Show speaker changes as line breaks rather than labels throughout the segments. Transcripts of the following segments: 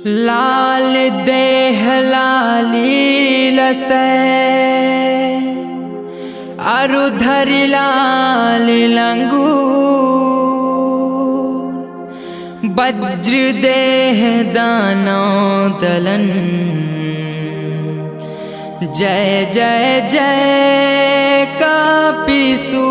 लाल देह लाली लसै अरुधर लाल लंगू वज्र देह दानव दलन जय जय जय कापिसु।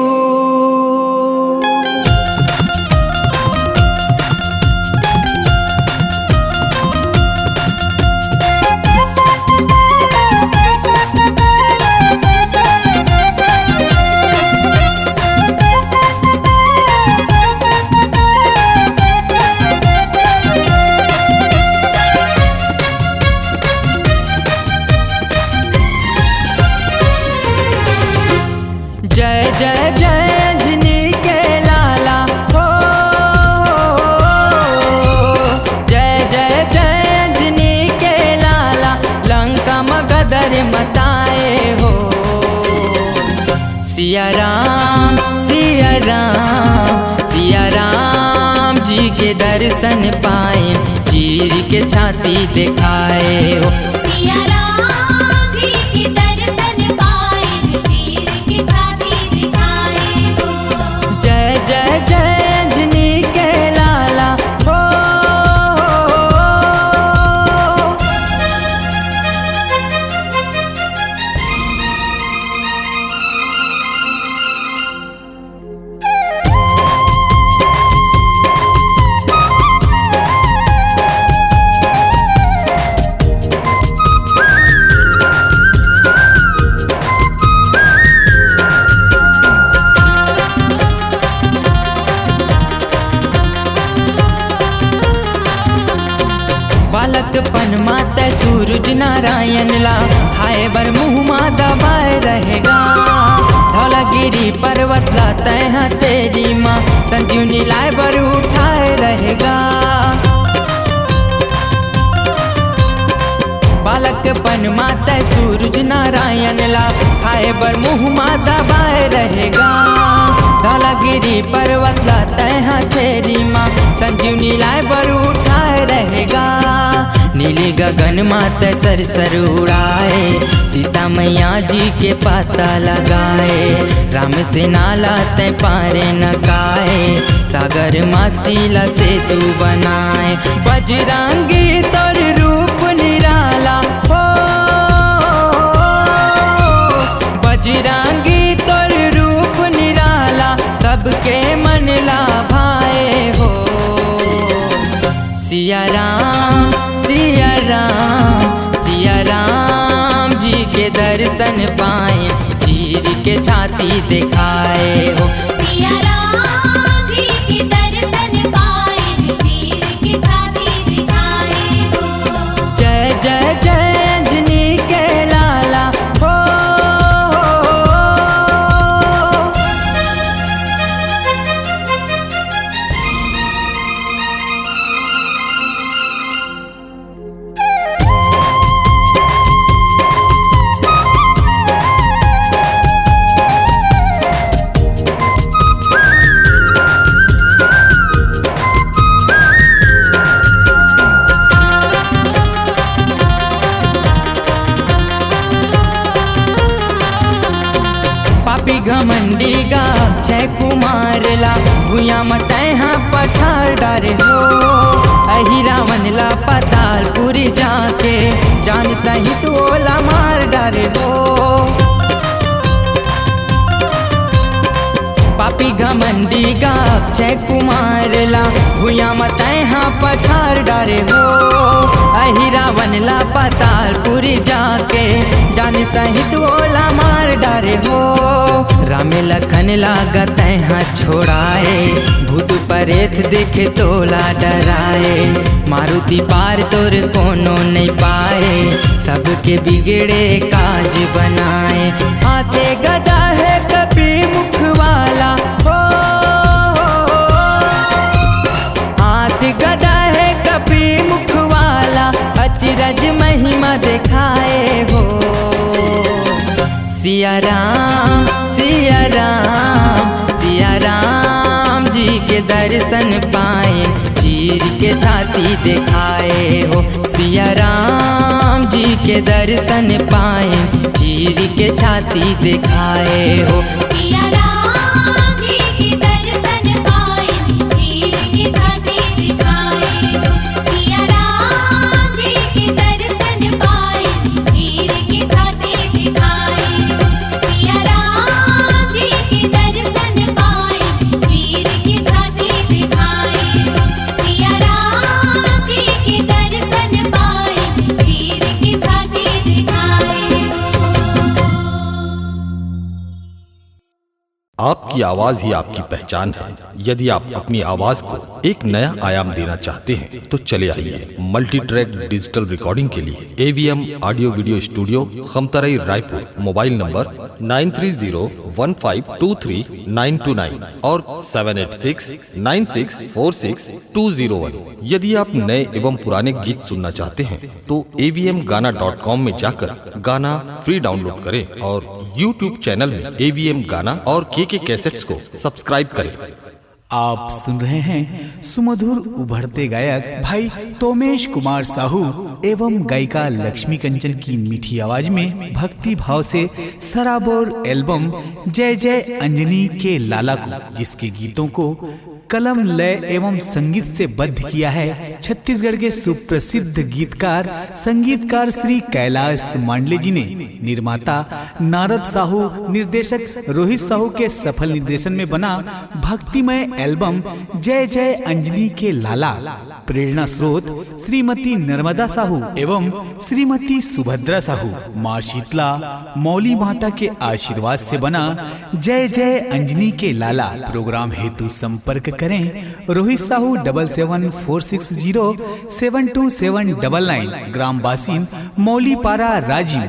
जय जय जय अंजनी के लाला हो, जय जय जय अंजनी के लाला लंका मगधर मताए हो। सिया राम सिया राम सिया राम जी के दर्शन पाए चीर के छाती दिखाए हो।
सिया राम जी के दर्शन पाए चीर के छाती दिखाए हो।
जय जय जय अंजनी के लाला हो। बालकपन माता सूरज नारायण ला खाए बर मुँह मा दबाए रहेगा। धौलागिरी पर्वत ला तय तेरी माँ संजीवनी लाए बर उठाए रहेगा। बालकपन माता सूरज नारायण ला खाए बर मुँह मा दबाए रहेगा। धौलागिरी पर्वत ला तय तेरी माँ संजीवनी लाए बर उठाए रहेगा। नीली गगन माता सर सर उड़ाए सीता मैया जी के पाता लगाए। राम से नाला तय पारे नकाए सागर मासीला से तू बनाए। बजरंगी तोर रूप निराला हो, बजरंगी तोर रूप निराला सबके मन ला भाए हो। सिया राम सिया राम सिया राम जी के दर्शन पाए चीर के छाती दिखाए हो।
सिया राम जी के दर्शन पाए चीर के छाती दिखाए हो।
जय जय जय अंजनी के लाला हो। पापी घमंडी गा अक्षय कुमार ला भूया मत यहाँ पछाड़ डारे हो। अही रावण ला पातालपुरी जाके जान सहित ओला मार डारे हो। पापी घमंडी गा अक्षय कुमार ला भूया मत यहाँ पछाड़ डारे हो। अही रावण ला पातालपुरी जाके जान सहित ओला मार डारे हो। राम लखन लागत यहाँ छोड़ाए भूत प्रेत देखे तोला डराए। मारुति पार तोर कोनो नहीं पाए सबके बिगड़े काज बनाए। हाथे गदा है कपी मुख वाला हो, हाथ गदा है कपी मुख वाला अचरज महिमा दिखाए हो। सिया राम सिया राम सिया राम जी के दर्शन पाए चीर के छाती दिखाए हो। सिया राम जी के दर्शन पाए चीर के छाती दिखाए हो।
सिया राम जी के दर्शन पाए चीर के छाती दिखाए हो। सिया राम जी के दर्शन पाए चीर के छाती दिखाए हो। सिया राम जी के दर्शन पाए चीर के छाती दिखाए हो। सिया राम जी के दर्शन पाए चीर के छाती दिखाए हो।
आपकी आवाज ही आपकी पहचान है। यदि आप अपनी आवाज को एक नया आयाम देना चाहते हैं तो चले आइए मल्टी ट्रैक डिजिटल रिकॉर्डिंग के लिए AVM audio video studio Khamtarai Raipur. Mobile number 9301523929 और 7869646201। यदि आप नए एवं पुराने गीत सुनना चाहते हैं तो avmgana.com में जाकर गाना फ्री डाउनलोड करें और YouTube चैनल में AVM गाना और KK कैसेट्स को सब्सक्राइब करें।
आप सुन रहे हैं सुमधुर उभरते गायक भाई तोमेश कुमार साहू एवं गायिका लक्ष्मी कंचन की मीठी आवाज में भक्ति भाव से सराबोर एल्बम जय जय अंजनी के लाला को, जिसके गीतों को कलम लय एवं संगीत से बद्ध किया है छत्तीसगढ़ के सुप्रसिद्ध गीतकार संगीतकार श्री कैलाश मांडले जी ने। निर्माता नारद साहू, निर्देशक रोहित साहू के सफल निर्देशन में बना भक्तिमय एल्बम जय जय अंजनी के लाला प्रेरणा स्रोत श्रीमती नर्मदा साहू एवं श्रीमती सुभद्रा साहू माँ शीतला मौली माता के आशीर्वाद से बना जय जय अंजनी के लाला। प्रोग्राम हेतु संपर्क करें रोहित साहू 7746072799, ग्राम बासिन मौलीपारा राजीव।